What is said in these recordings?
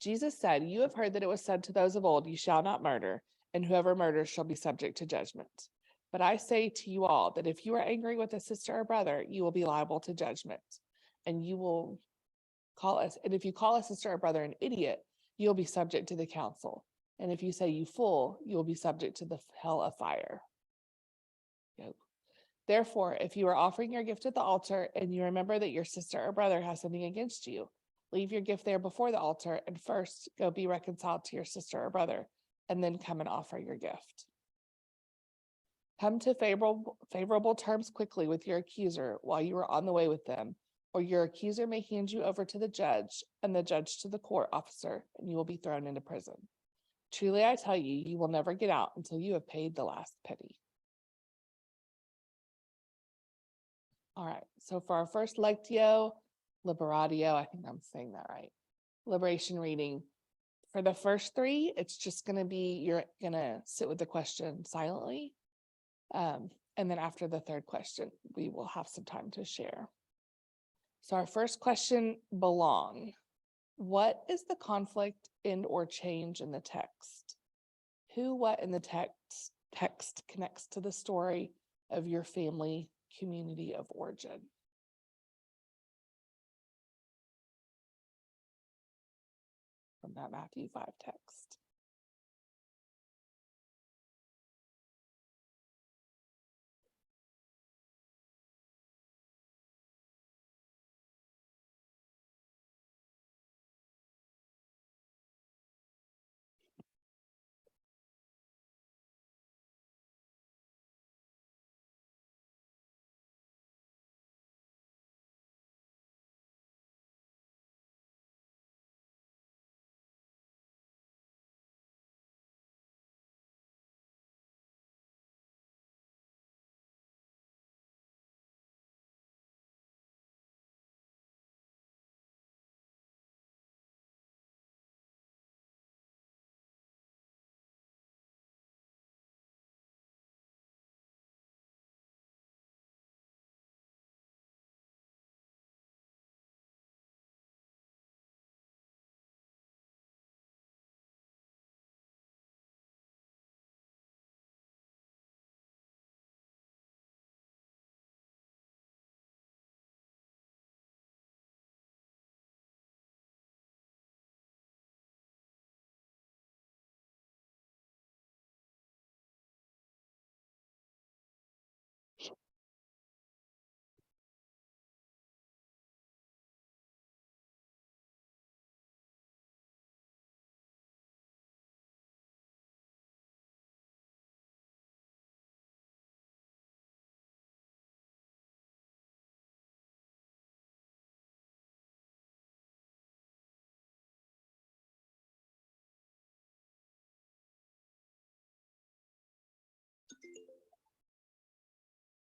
Jesus said, "You have heard that it was said to those of old, 'You shall not murder, and whoever murders shall be subject to judgment.' But I say to you all that if you are angry with a sister or brother, you will be liable to judgment. And you will call us, and if you call a sister or brother an idiot, you'll be subject to the council. And if you say you fool, you will be subject to the hell of fire." Yep. Therefore, if you are offering your gift at the altar and you remember that your sister or brother has something against you, leave your gift there before the altar and first go be reconciled to your sister or brother, and then come and offer your gift. Come to favorable terms quickly with your accuser while you are on the way with them, or your accuser may hand you over to the judge, and the judge to the court officer, and you will be thrown into prison. Truly, I tell you, you will never get out until you have paid the last penny. All right, so for our first Lectio Liberatio, I think I'm saying that right, liberation reading, for the first three, it's just going to be, you're going to sit with the question silently. And then after the third question, we will have some time to share. So our first question, belong. What is the conflict, end, or change in the text? Who, what in the text connects to the story of your family community of origin? From that Matthew 5 text.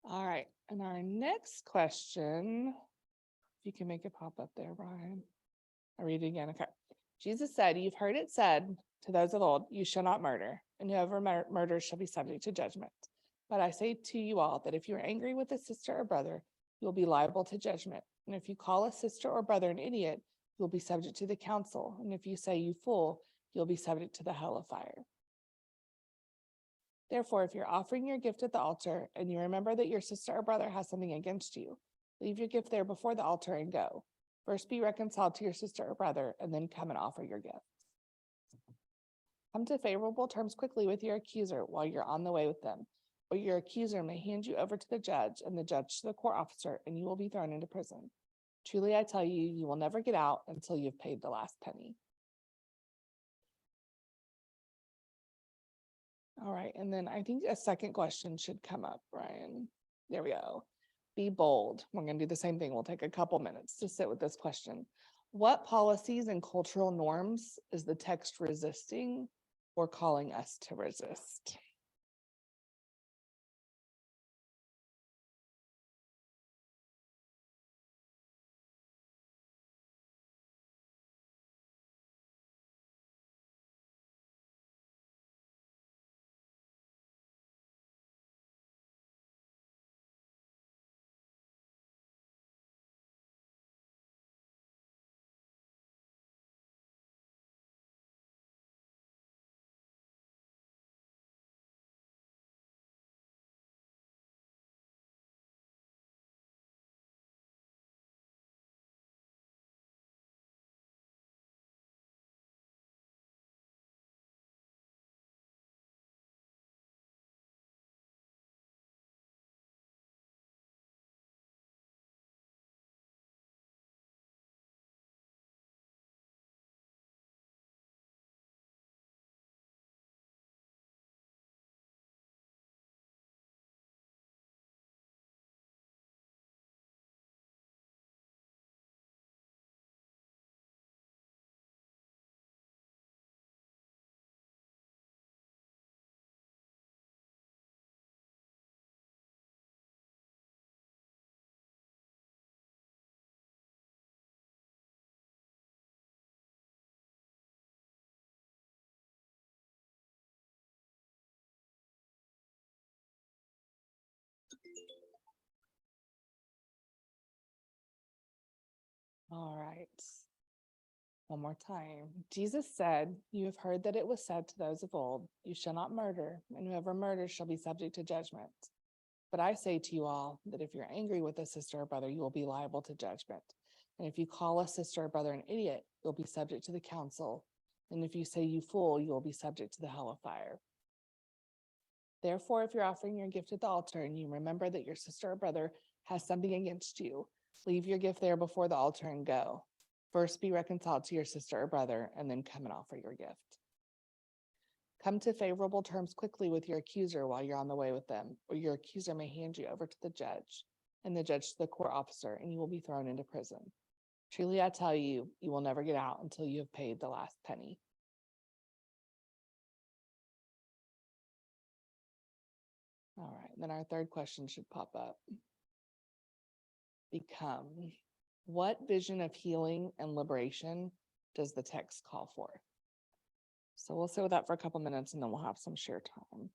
All right, and our next question, if you can make it pop up there, Brian. I read it again. Okay. Jesus said, "You've heard it said to those of old, 'You shall not murder, and whoever murders shall be subject to judgment.' But I say to you all that if you are angry with a sister or brother, you will be liable to judgment. And if you call a sister or brother an idiot, you will be subject to the council. And if you say you fool, you'll be subject to the hell of fire. Therefore, if you're offering your gift at the altar and you remember that your sister or brother has something against you, leave your gift there before the altar and go. First be reconciled to your sister or brother, and then come and offer your gift. Come to favorable terms quickly with your accuser while you're on the way with them, or your accuser may hand you over to the judge, and the judge to the court officer, and you will be thrown into prison. Truly, I tell you, you will never get out until you've paid the last penny." All right, and then I think a second question should come up, Brian. There we go. Be bold. We're going to do the same thing. We'll take a couple minutes to sit with this question. What policies and cultural norms is the text resisting or calling us to resist? All right. One more time. Jesus said, "You have heard that it was said to those of old, 'You shall not murder, and whoever murders shall be subject to judgment.' But I say to you all that if you're angry with a sister or brother, you will be liable to judgment. And if you call a sister or brother an idiot, you'll be subject to the council. And if you say you fool, you will be subject to the hell of fire. Therefore, if you're offering your gift at the altar and you remember that your sister or brother has something against you, leave your gift there before the altar and go. First be reconciled to your sister or brother, and then come and offer your gift. Come to favorable terms quickly with your accuser while you're on the way with them, or your accuser may hand you over to the judge, and the judge to the court officer, and you will be thrown into prison. Truly, I tell you, you will never get out until you have paid the last penny." All right, then our third question should pop up. Become. What vision of healing and liberation does the text call for? So we'll sit with that for a couple minutes and then we'll have some share time.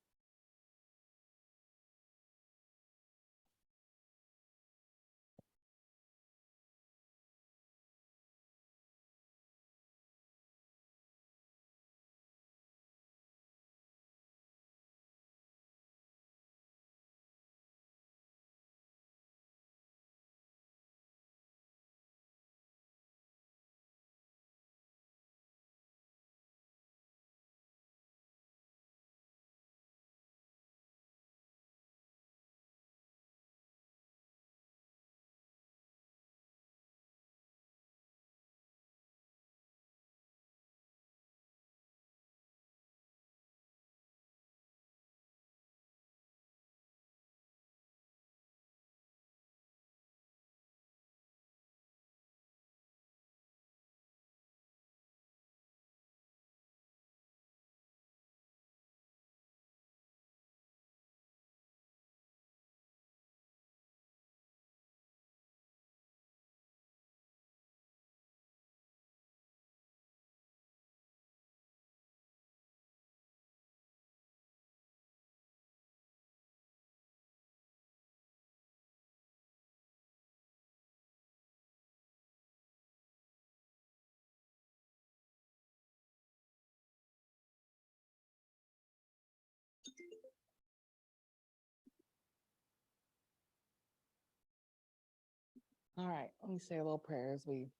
All right, let me say a little prayer as we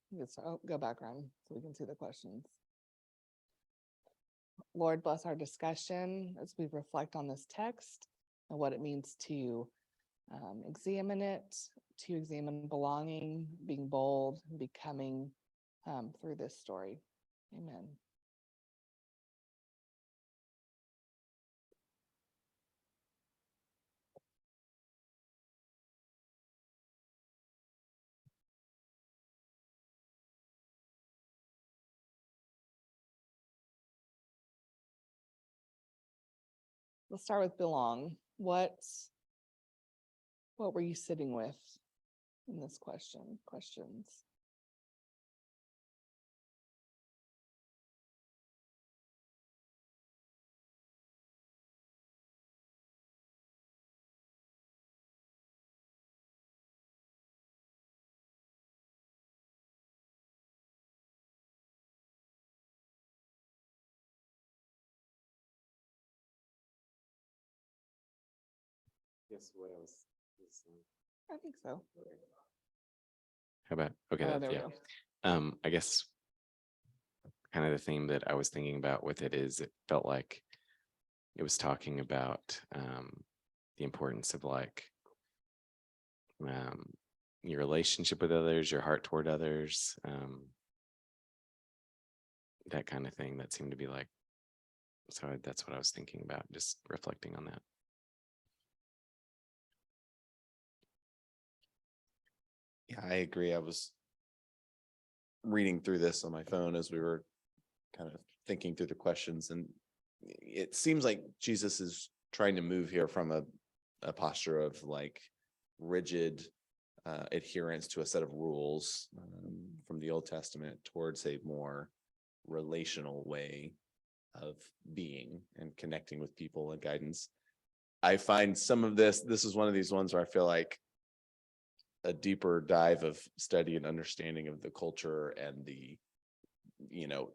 go back around so we can see the questions. Lord, bless our discussion as we reflect on this text and what it means to examine it, to examine belonging, being bold, becoming through this story. Amen. Let's start with belong. What were you sitting with in this questions? Guess what else I think so. how about okay, Oh, that's, there we yeah. go. I guess kind of the theme that I was thinking about with it is it felt like it was talking about the importance of like your relationship with others, your heart toward others, that kind of thing. That seemed to be like, so that's what I was thinking about, just reflecting on that. Yeah, I agree. I was reading through this on my phone as we were kind of thinking through the questions, and it seems like Jesus is trying to move here from a posture of like rigid adherence to a set of rules from the Old Testament towards a more relational way of being and connecting with people and guidance. I find some of this is one of these ones where I feel like a deeper dive of study and understanding of the culture and the, you know,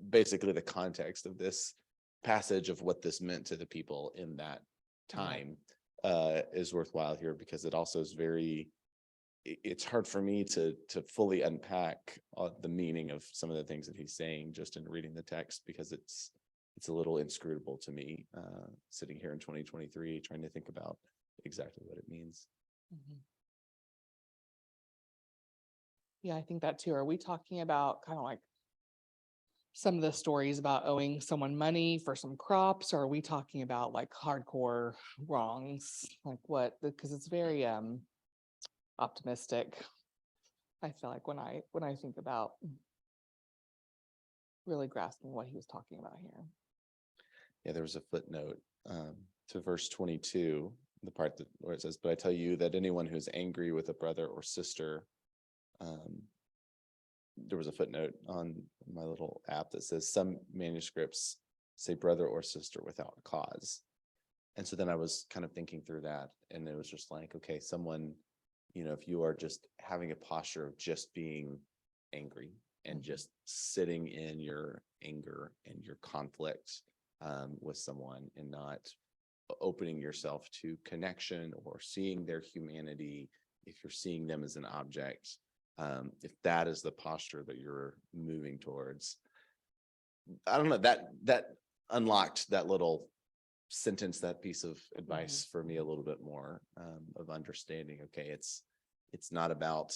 basically the context of this passage of what this meant to the people in that time is worthwhile here, because it also is it's hard for me to fully unpack the meaning of some of the things that he's saying just in reading the text, because it's a little inscrutable to me, sitting here in 2023 trying to think about exactly what it means. Yeah, I think that too. Are we talking about kind of like some of the stories about owing someone money for some crops, or are we talking about like hardcore wrongs? Like what? Because it's very optimistic. I feel like when I think about really grasping what he was talking about here. Yeah, there was a footnote to verse 22, the part where it says, "But I tell you that anyone who's angry with a brother or sister," there was a footnote on my little app that says some manuscripts say brother or sister without cause. And so then I was kind of thinking through that, and it was just like, okay, someone, you know, if you are just having a posture of just being angry and just sitting in your anger and your conflict with someone, and not opening yourself to connection or seeing their humanity, if you're seeing them as an object, if that is the posture that you're moving towards, I don't know, that unlocked that little sentence, that piece of advice for me a little bit more, of understanding, okay, it's not about,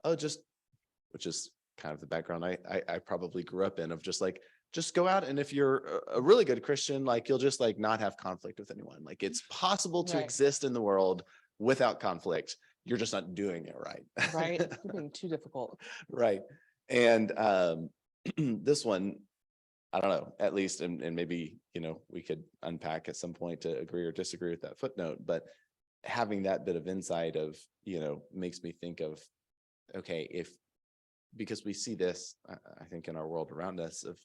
which is kind of the background I probably grew up in, of just go out, and if you're a really good Christian, like you'll just like not have conflict with anyone. Like it's possible to exist in the world without conflict. You're just not doing it right. Right. You're being too difficult. Right. And this one, I don't know, at least, and maybe, you know, we could unpack at some point to agree or disagree with that footnote, but having that bit of insight of, you know, makes me think of, okay, because we see this, I think, in our world around us, of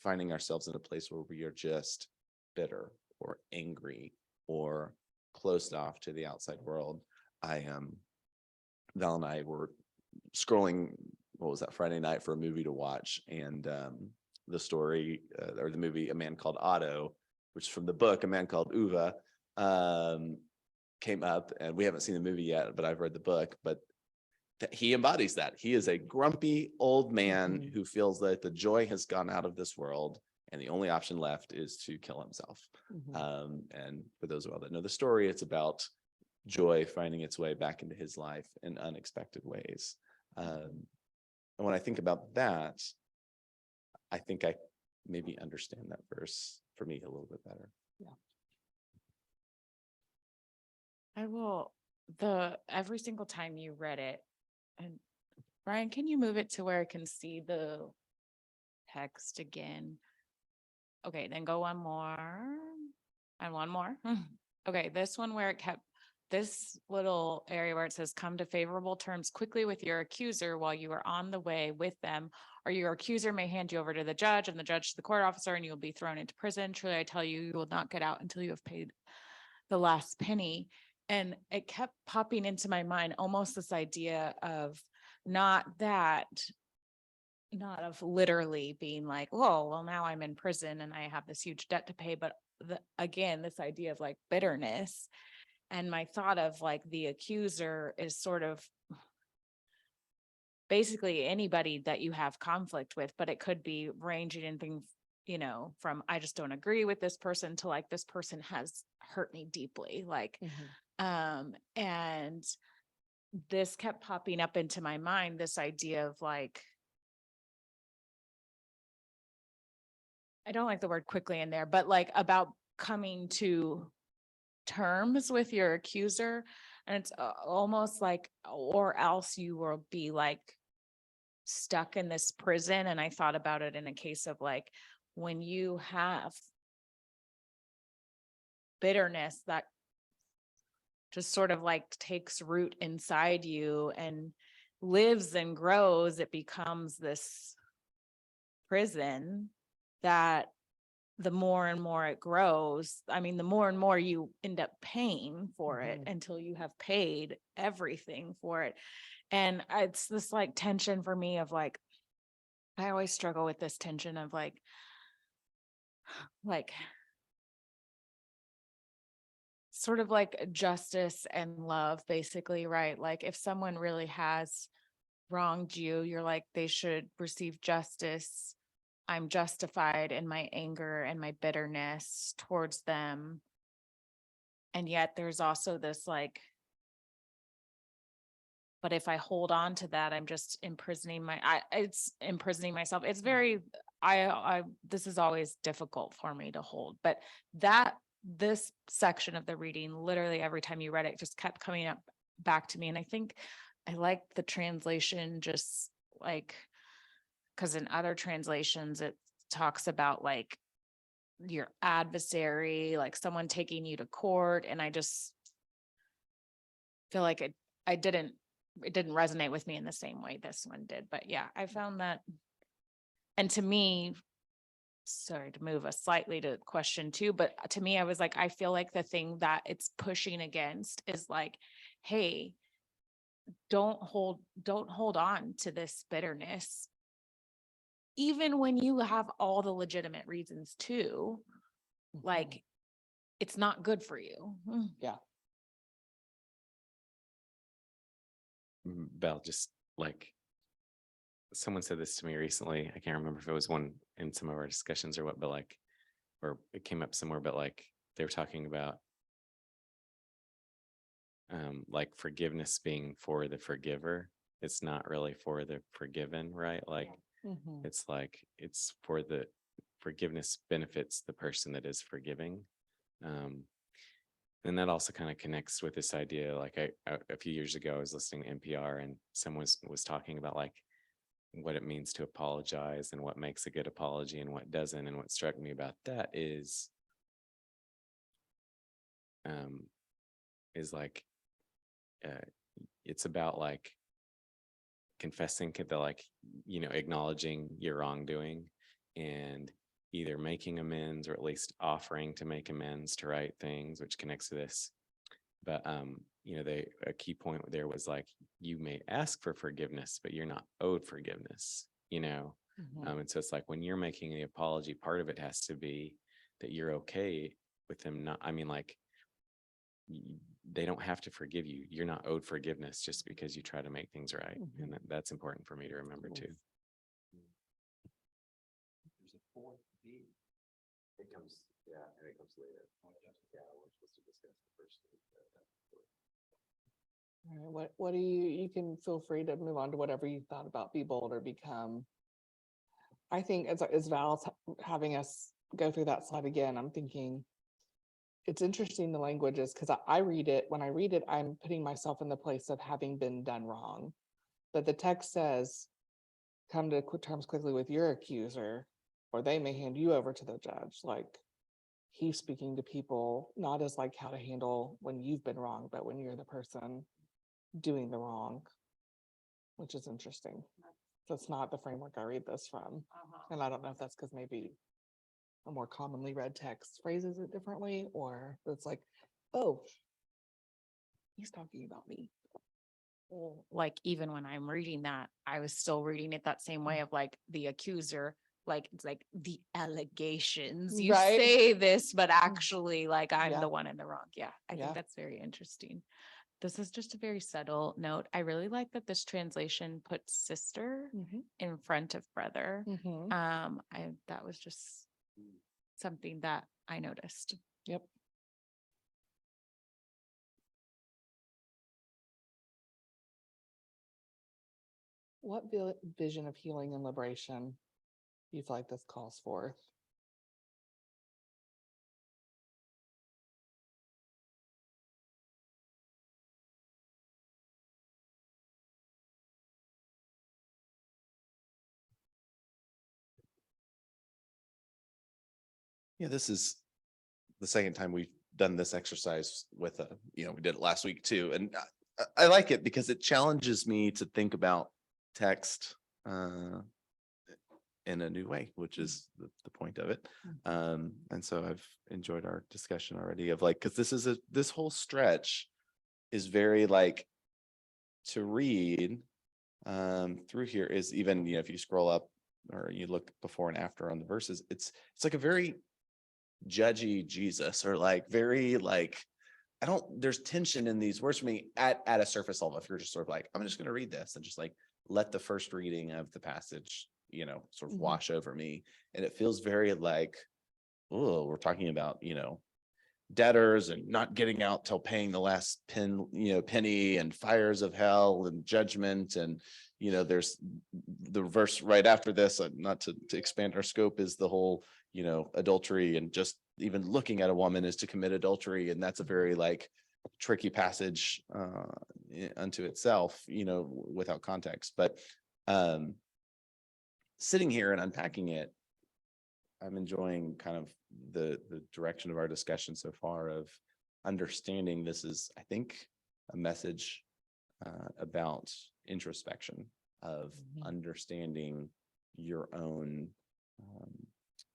finding ourselves in a place where we are just bitter or angry or closed off to the outside world. Val and I were scrolling, what was that, Friday night for a movie to watch, and the story or the movie A Man Called Otto, which is from the book A Man Called Uwe, came up, and we haven't seen the movie yet, but I've read the book. But he embodies that. He is a grumpy old man who feels that the joy has gone out of this world, and the only option left is to kill himself. And for those of you that know the story, it's about joy finding its way back into his life in unexpected ways. And when I think about that, I think I maybe understand that verse for me a little bit better. Yeah. I will, every single time you read it, and Brian, can you move it to where I can see the text again? Okay, then go one more and one more. Okay, this one where it kept this little area where it says, "Come to favorable terms quickly with your accuser while you are on the way with them, or your accuser may hand you over to the judge, and the judge to the court officer, and you will be thrown into prison. Truly, I tell you, you will not get out until you have paid the last penny." And it kept popping into my mind, almost this idea of not of literally being like, oh, well, now I'm in prison and I have this huge debt to pay. But again, this idea of like bitterness. And my thought of like the accuser is sort of basically anybody that you have conflict with, but it could be ranging in things, you know, from I just don't agree with this person to like this person has hurt me deeply. Like, and this kept popping up into my mind, this idea of like, I don't like the word quickly in there, but like about coming to terms with your accuser. And it's almost like, or else you will be like stuck in this prison. And I thought about it in a case of like, when you have bitterness that just sort of like takes root inside you and lives and grows, it becomes this prison that the more and more it grows, I mean, the more and more you end up paying for it until you have paid everything for it. And it's this like tension for me of like, I always struggle with this tension of like sort of like justice and love, basically, right? Like if someone really has wronged you, you're like, they should receive justice. I'm justified in my anger and my bitterness towards them. And yet there's also this like, but if I hold on to that, I'm just imprisoning it's imprisoning myself. It's very, this is always difficult for me to hold, but this section of the reading, literally every time you read it, just kept coming up back to me. And I think I like the translation, just like, because in other translations, it talks about like your adversary, like someone taking you to court. And I just feel like it didn't resonate with me in the same way this one did. But yeah, I found that. And to me, sorry to move us slightly to question 2, but to me, I was like, I feel like the thing that it's pushing against is like, hey, don't hold on to this bitterness. Even when you have all the legitimate reasons to, like, it's not good for you. Yeah. Belle, just like someone said this to me recently. I can't remember if it was one in some of our discussions or what, but like, or it came up somewhere, but like they were talking about like forgiveness being for the forgiver. It's not really for the forgiven, right? Like it's like it's for the forgiveness benefits the person that is forgiving. And that also kind of connects with this idea. Like a few years ago, I was listening to NPR and someone was talking about like what it means to apologize and what makes a good apology and what doesn't. And what struck me about that is like it's about like confessing the like, you know, acknowledging your wrongdoing and either making amends or at least offering to make amends to right things, which connects to this. But you know, a key point there was like, you may ask for forgiveness, but you're not owed forgiveness, you know. And so it's like when you're making the apology, part of it has to be that you're okay with them not, I mean, like they don't have to forgive you. You're not owed forgiveness just because you try to make things right. And that's important for me to remember too. There's a 4B. It comes, yeah, and it comes later. Yeah, we're supposed to discuss the first. All right, what do you can feel free to move on to whatever you thought about be bold or become. I think as Val's having us go through that slide again, I'm thinking it's interesting the languages because I read it, when I read it, I'm putting myself in the place of having been done wrong. But the text says, come to terms quickly with your accuser, or they may hand you over to the judge. Like he's speaking to people, not as like how to handle when you've been wrong, but when you're the person doing the wrong, which is interesting. That's not the framework I read this from. And I don't know if that's because maybe a more commonly read text phrases it differently, or it's like, oh, he's talking about me. Like even when I'm reading that, I was still reading it that same way of like the accuser, like it's like the allegations. You Right. say this, but actually like I'm Yeah. the one in the wrong. Yeah, I Yeah. think that's very interesting. This is just a very subtle note. I really like that this translation puts sister in front of brother. That was just something that I noticed. Yep. What vision of healing and liberation do you feel like this calls forth? Yeah, this is the second time we've done this exercise with we did it last week too. And I like it because it challenges me to think about text in a new way, which is the point of it. And so I've enjoyed our discussion already of like, because this whole stretch is very like to read through here is even, if you scroll up or you look before and after on the verses, it's like a very judgy Jesus, or like very like, there's tension in these words for me at a surface level. If you're just sort of like, I'm just going to read this and just like let the first reading of the passage, sort of wash over me. And it feels very like, oh, we're talking about, debtors and not getting out till paying the last penny, and fires of hell and judgment. And, there's the verse right after this, not to expand our scope, is the whole, adultery, and just even looking at a woman is to commit adultery. And that's a very like tricky passage unto itself, without context. But sitting here and unpacking it, I'm enjoying kind of the direction of our discussion so far of understanding this is, I think, a message about introspection, of understanding your own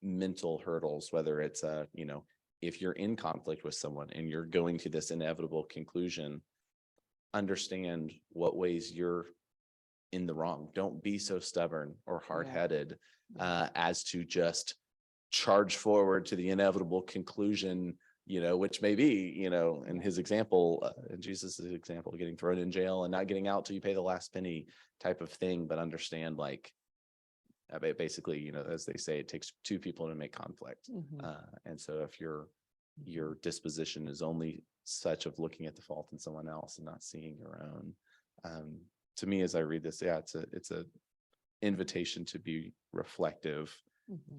mental hurdles, whether it's if you're in conflict with someone and you're going to this inevitable conclusion, understand what ways you're in the wrong. Don't be so stubborn or hard-headed as to just charge forward to the inevitable conclusion, which may be, in his example, in Jesus's example, getting thrown in jail and not getting out till you pay the last penny type of thing. But understand, like, basically, as they say, it takes two people to make conflict. And so if your disposition is only such of looking at the fault in someone else and not seeing your own, to me, as I read this, it's a invitation to be reflective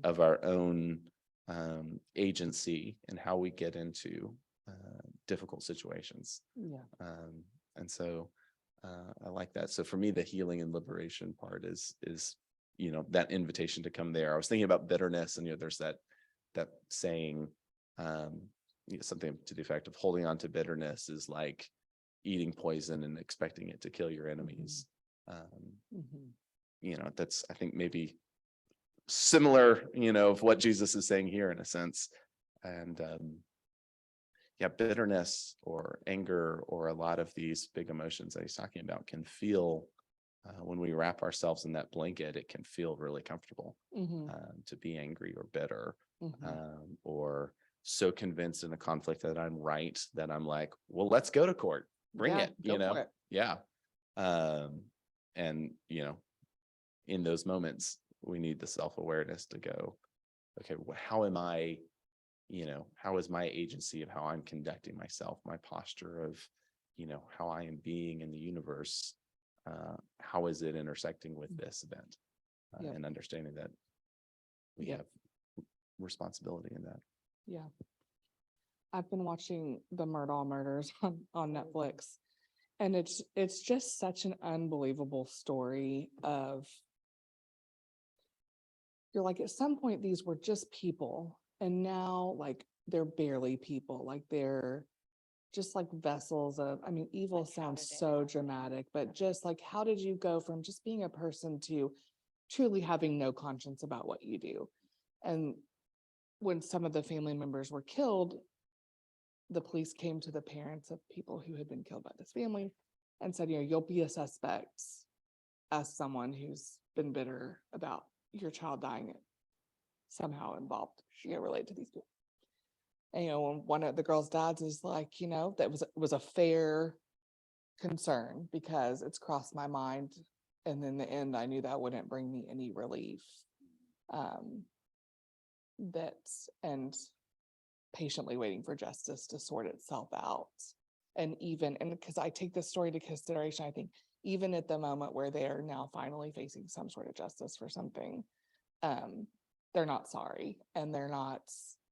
of our own agency and how we get into difficult situations. And so I like that. So for me, the healing and liberation part is that invitation to come there. I was thinking about bitterness, and there's that saying, something to the effect of holding on to bitterness is like eating poison and expecting it to kill your enemies. That's, I think, maybe similar, of what Jesus is saying here in a sense. And bitterness or anger or a lot of these big emotions that he's talking about can feel, when we wrap ourselves in that blanket, it can feel really comfortable to be angry or bitter, or so convinced in a conflict that I'm right, that I'm like, well, let's go to court, bring it, for it. And in those moments, we need the self-awareness to go, okay, how am I, how is my agency of how I'm conducting myself, my posture of, how I am being in the universe, how is it intersecting with this event, and understanding that we have responsibility in that. I've been watching the Murdaugh murders on Netflix, and it's just such an unbelievable story of, you're like, at some point these were just people, and now like they're barely people, like they're just like vessels of, evil Like, how sounds did it so happen? dramatic, but just like, how did you go from just being a person to truly having no conscience about what you do? And when some of the family members were killed, the police came to the parents of people who had been killed by this family and said, you'll be a suspect as someone who's been bitter about your child dying, somehow involved, relate to these people. And, when one of the girls' dads is like, that was a fair concern because it's crossed my mind. And in the end, I knew that wouldn't bring me any relief. And patiently waiting for justice to sort itself out. And because I take this story into consideration, I think even at the moment where they are now finally facing some sort of justice for something, they're not sorry, and they're not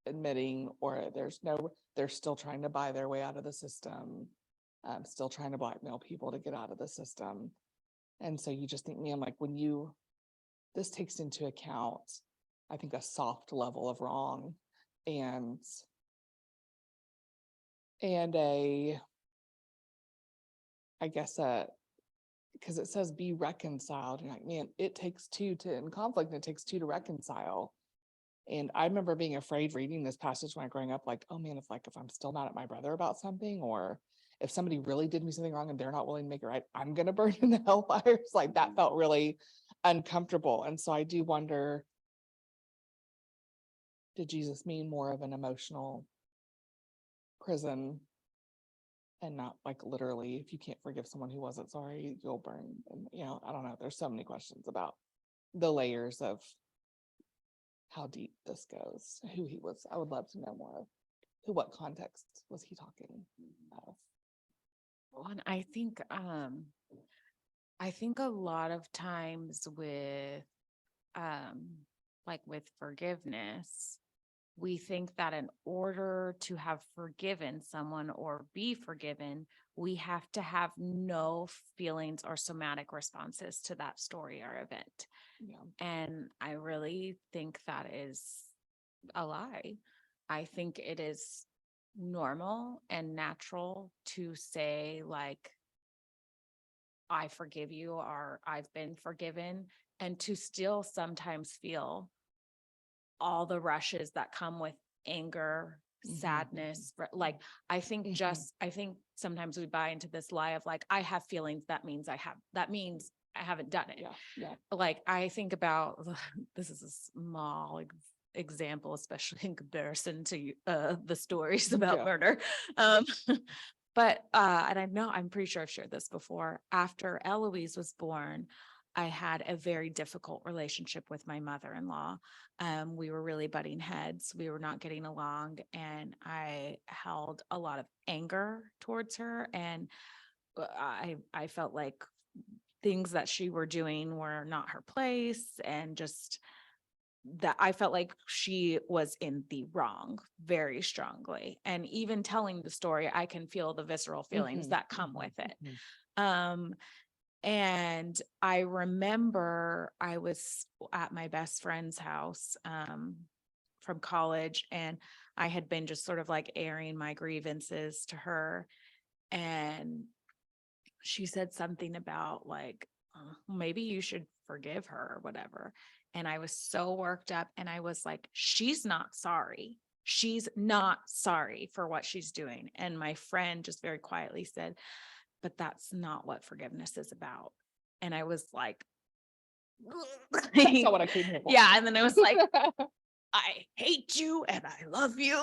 admitting, or they're still trying to buy their way out of the system, still trying to blackmail people to get out of the system. And so you just think, man, like this takes into account, I think, a soft level of wrong and I guess because it says be reconciled. You're like, man, it takes two to, in conflict, it takes two to reconcile. And I remember being afraid reading this passage when I was growing up, like, oh man, if I'm still mad at my brother about something, or if somebody really did me something wrong and they're not willing to make it right, I'm gonna burn in the hellfires. Like that felt really uncomfortable. And so I do wonder, did Jesus mean more of an emotional prison and not like literally, if you can't forgive someone who wasn't sorry, you'll burn? And I don't know. There's so many questions about the layers of how deep this goes, who he was. I would love to know more of what context was he talking of. Well, and I think a lot of times with like with forgiveness, we think that in order to have forgiven someone or be forgiven, we have to have no feelings or somatic responses to that story or event. Yeah. And I really think that is a lie. I think it is normal and natural to say, like, I forgive you or I've been forgiven, and to still sometimes feel all the rushes that come with anger, Mhm. sadness. Like, I think Mhm. I think sometimes we buy into this lie of like, I have feelings. That means I haven't done it. Yeah. Yeah. Like, I think about, this is a small example, especially in comparison to the stories about Yeah. murder. But and I'm pretty sure I've shared this before. After Eloise was born, I had a very difficult relationship with my mother-in-law. We were really butting heads. We were not getting along, and I held a lot of anger towards her. And I felt like things that she were doing were not her place, and just that I felt like she was in the wrong very strongly. And even telling the story, I can feel the visceral feelings Mhm. that come Mhm. with it. Mhm. And I remember I was at my best friend's house from college, and I had been just sort of like airing my grievances to her. And she said something about like, maybe you should forgive her or whatever. And I was so worked up, and I was like, she's not sorry. She's not sorry for what she's doing. And my friend just very quietly said, but that's not what forgiveness is about. And I was like, That's not what I came here for. yeah. And then I was like, I hate you and I love you.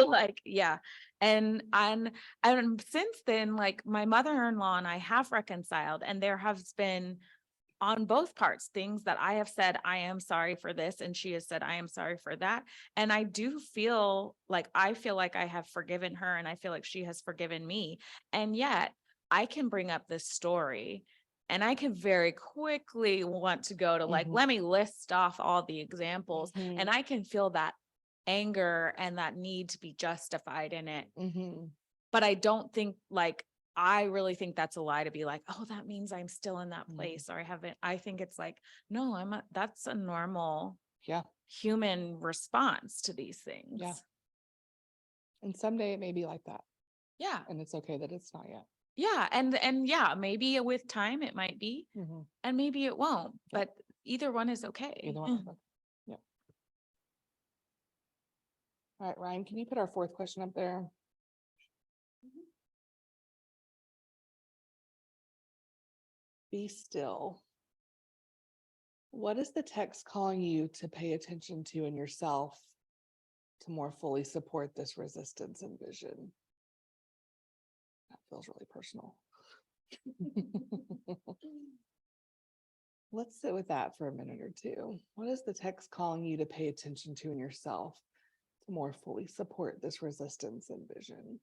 Like, yeah. And since then, like, my mother-in-law and I have reconciled, and there has been on both parts things that I have said, I am sorry for this, and she has said, I am sorry for that. And I do feel like I have forgiven her, and I feel like she has forgiven me. And yet I can bring up this story, and I can very quickly want to go to like, Mhm. let me list off all the examples, Mhm. and I can feel that anger and that need to be justified in it. Mhm. But I don't think, like, I really think that's a lie to be like, oh, that means I'm still in that place, or I haven't. I think it's like, no, that's a normal Yeah. human response to these things. Yeah. And someday it may be like that, Yeah. and it's okay that it's not yet. Yeah. And yeah, maybe with time it might be, Mhm. and maybe it won't, Yeah. but either one is okay. Either one. is okay. Yep. All right, Ryan, can you put our fourth question up there? Be still. What is the text calling you to pay attention to in yourself to more fully support this resistance and vision? That feels really personal. Let's sit with that for a minute or two. What is the text calling you to pay attention to in yourself to more fully support this resistance and vision?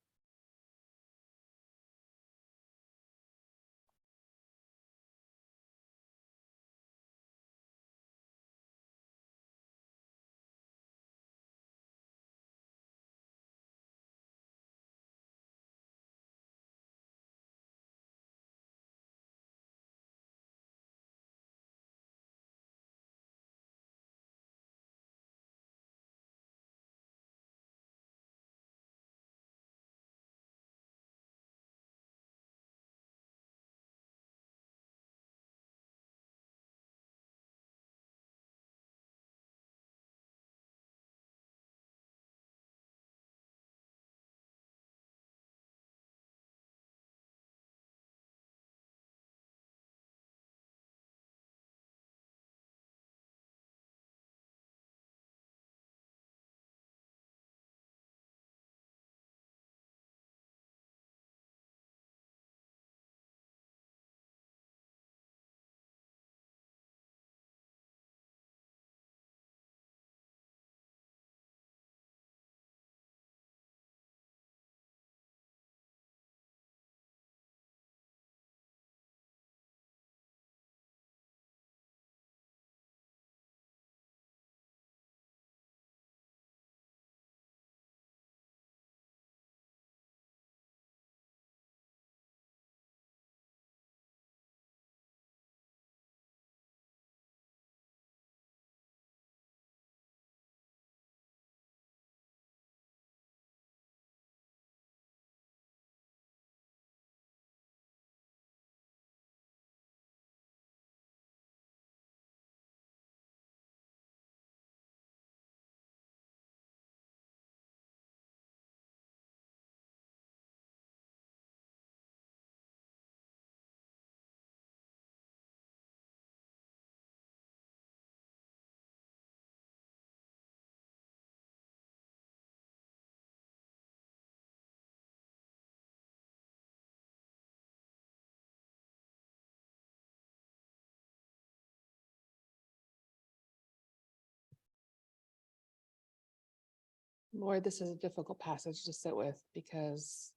Lord, this is a difficult passage to sit with because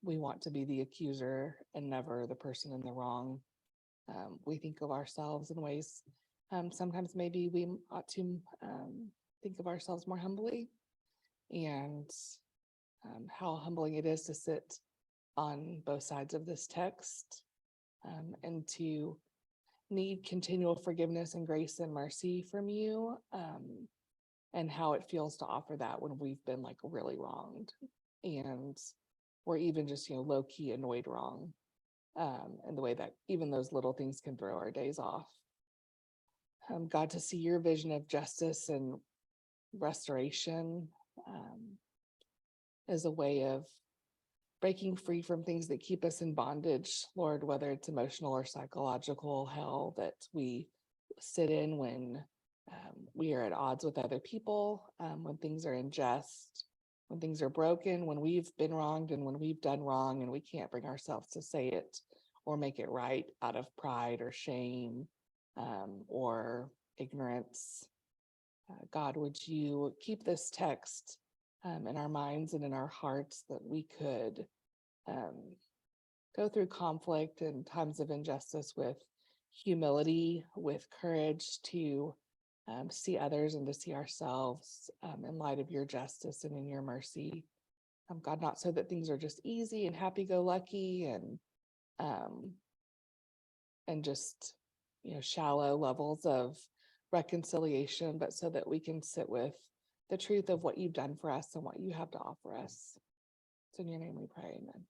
we want to be the accuser and never the person in the wrong. We think of ourselves in ways, sometimes maybe we ought to think of ourselves more humbly, and how humbling it is to sit on both sides of this text, and to need continual forgiveness and grace and mercy from you, and how it feels to offer that when we've been like really wronged, and we're even just, low key annoyed wrong, and the way that even those little things can throw our days off. God, to see your vision of justice and restoration as a way of breaking free from things that keep us in bondage, Lord, whether it's emotional or psychological hell that we sit in when we are at odds with other people, when things are unjust, when things are broken, when we've been wronged and when we've done wrong and we can't bring ourselves to say it or make it right out of pride or shame, or ignorance. God, would you keep this text in our minds and in our hearts, that we could go through conflict and times of injustice with humility, with courage to see others and to see ourselves in light of your justice and in your mercy. God, not so that things are just easy and happy-go-lucky and just, shallow levels of reconciliation, but so that we can sit with the truth of what you've done for us and what you have to offer us. It's in your name we pray, amen.